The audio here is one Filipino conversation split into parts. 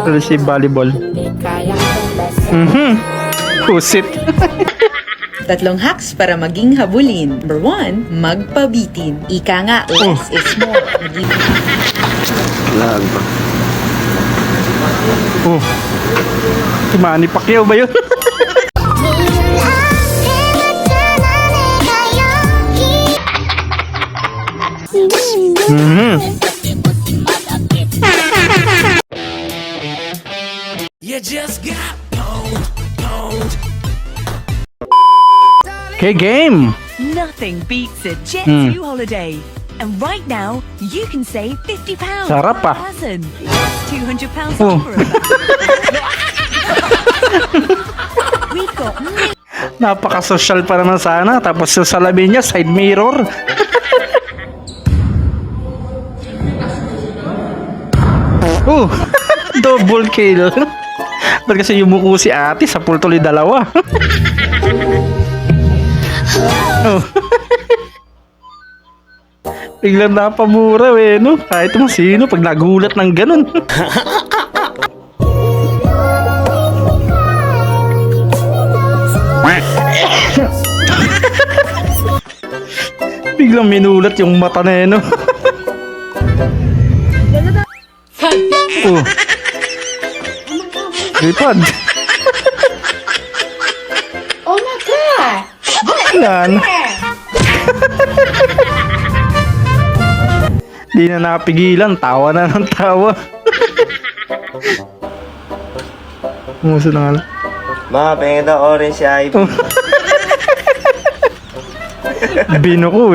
Receive volleyball. Pusit. Tatlong hacks para maging habulin. Number 1, magpabitin. Ika nga, less is more. Lag. Si Manny Pacquiao ba yun? You just got pwned. Okay, game. Nothing beats a Jet2 holiday. And right now, you can save £50 Sarap per ah. person. £200 Oh. offer. We've got Napaka-social pa naman sana. Tapos yung salamin niya, side mirror. Double kill. Ba't kasi yumuko si ate sa pool tuloy dalawa? Biglang napamura no? Kahit mo sino pag nagulat ng ganun. Biglang minulat yung mata na no? Lipad. Oh my God! Yan. Di na napigilan, tawa na ng tawa. Umuso na nga lang. Ma, pengen daw orange si Ivy. Bino ko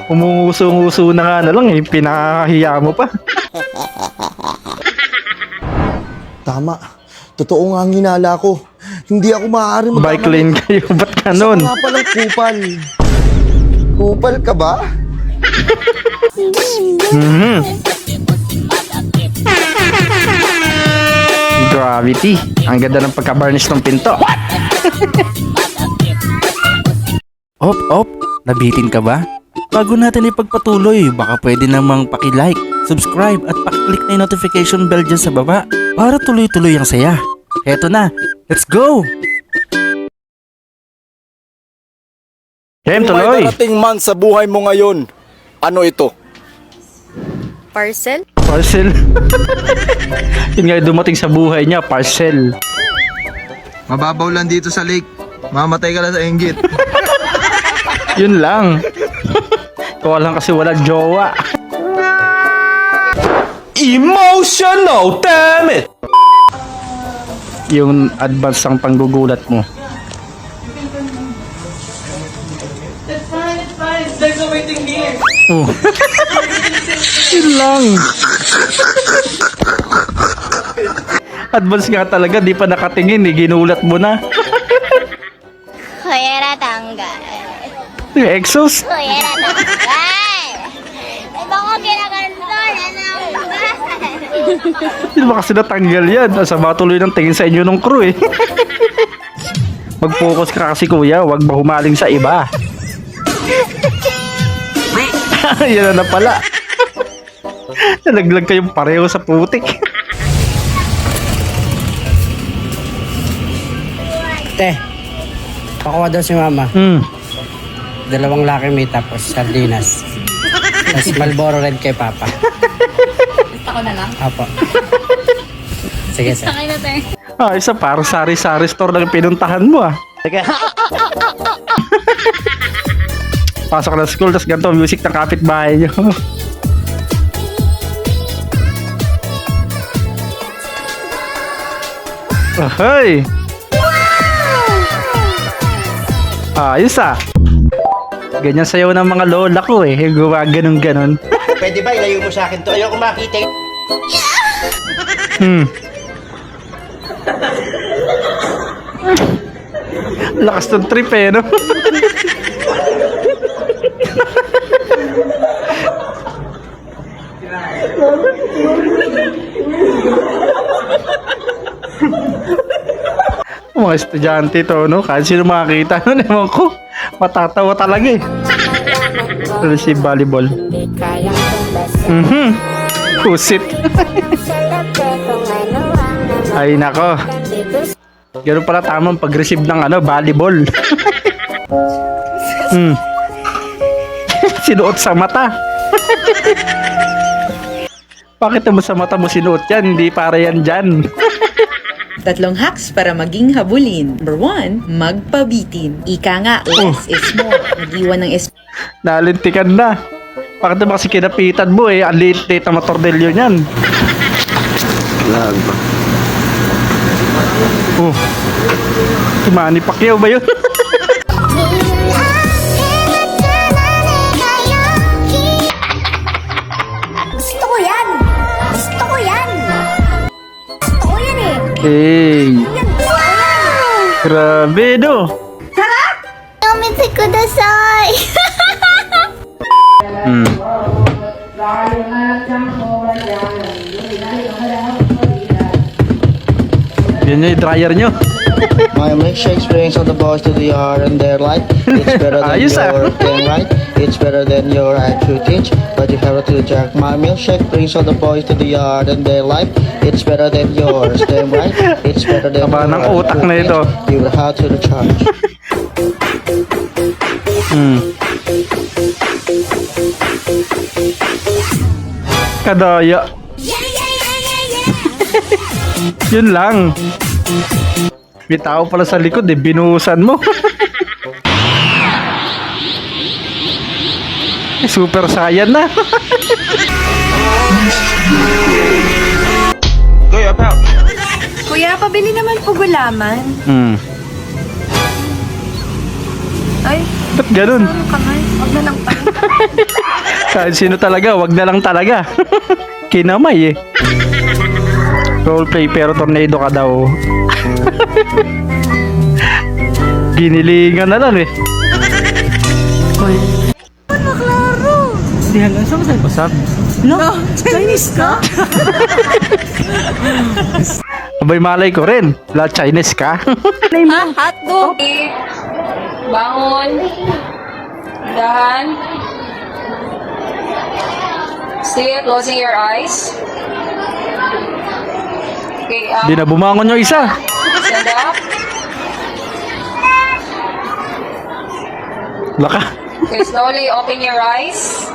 Umunguso-nguso na nga na lang pinakahiya mo pa. Tama. Totoo nga ang hinala ko. Hindi ako maaari Bike lane kayo, ba't ganon? Isa ka nga palang kupal. Kupal ka ba? Gravity. Ang ganda ng pagka-varnish ng pinto. Op, nabitin ka ba? Bago natin ipagpatuloy, baka pwede namang paki-like, subscribe at paki-click na yung notification bell dyan sa baba para tuloy-tuloy ang saya. Heto na, let's go! Game Kung may tuloy. darating man sa buhay mo ngayon, ano ito? Parcel? Parcel. Yun nga dumating sa buhay niya, parcel. Mababaw lang dito sa lake. Mamatay ka lang sa inggit. Yun lang. Kung lang kasi wala jowa. Emotional, damn it! Yung advance ang panggugulat mo. There's no waiting here. Yun lang. Advance nga talaga, di pa nakatingin ginulat mo na. Kuyera tanggal. Yung exhaust. Kuyera tanggal. Ito ko kinaganto na tanggal. Hindi ba kasi natanggal yan? Sama tuloy ng tingin sa inyo ng crew Mag-focus ka kasi kuya, wag mahumaling sa iba. Yan na pala. Nalaglag kayong pareho sa putik. Te, pakuha daw si mama. 2 Lucky Me tapos sardinas. Tapos Marlboro Red kay papa. Ako na lang. Apo. Sige, sir. Sakay na tayo. Isa parang sari-sari store lang yung pinuntahan mo Pasok na school, tapos ganito music ng kapitbahay nyo. Ahoy! Ayos Ganyan sayaw ng mga lola ko Gawa ganun-ganon. Pwede ba ilayo mo sa akin to? Ayoko makita yung... Lakas ng trip no? Mga estudyante to, no? Kahit sino makakita nun, ewan ko. Matatawa talaga Receive volleyball. Pusit. Ay nako. Ganun pala tamang pag-receive ng volleyball. Sinuot sa mata. Bakit mo sa mata mo sinuot yan? Hindi para yan dyan. 3 hacks para maging habulin. Number 1, magpabitin. Ika nga, less is more. Nag-iwan ng Nalintikan na. Bakit naman kasi kinapitan mo eh? Ang liit-liit na matordilyo niyan. Oh. Si Manny Pacquiao ba yun? Gusto ko yan! Gusto ko yan! Gusto ko yan eh! Hey. Wow! Grabe no. Yamete kudasai! Yan yung dryer nyo. My milkshake brings all the boys to the yard and they're like, it's better than Ayos, your thing, right? It's better than your actual teach, but you have to check. My milkshake brings all the boys to the yard and they're like, it's better than yours, damn right? It's better than Aba ng your utak actual na ito. teach. You will have to the charge. Kadaya. Yun lang. May tao pala sa likod eh. Binuhusan mo. Super Saiyan na. Kuya, pabili naman po gulaman. Ay, Ba't ganun? kamay. Huwag na lang pala. Kahit sino talaga, wag na lang talaga. Kinamay eh. Roleplay pero tornado ka daw. Ginilingan na lang eh. Hindi halang sa masal basag. No, Chinese ka? Abay malay ko rin. La Chinese ka. Hotdog. Bangon. Dahan. Still closing your eyes. Okay, Di na bumangon yung isa. stand up. Laka. Okay, slowly open your eyes.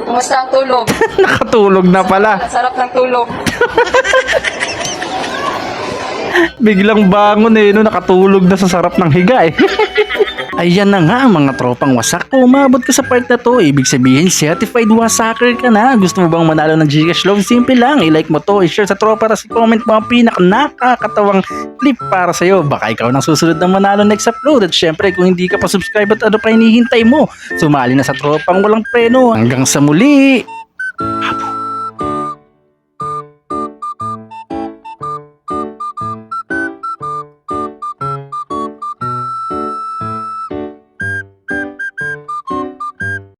Kumusta ang tulog? Nakatulog na pala. Sarap ng tulog. Biglang bangon eh. No, nakatulog na sa sarap ng higa eh. Ayan na nga ang mga tropang wasak. Kung umabot ka sa part na to, ibig sabihin certified wasaker ka na. Gusto mo bang manalo ng Gcash loan? Simple lang, i-like mo to, i-share sa tropa, tapos i-comment mo ang nakakatawang clip para sa'yo. Baka ikaw nang susunod na manalo next upload. At syempre, kung hindi ka pa subscribe at ano pa hinihintay mo, sumali na sa tropang walang preno. Hanggang sa muli!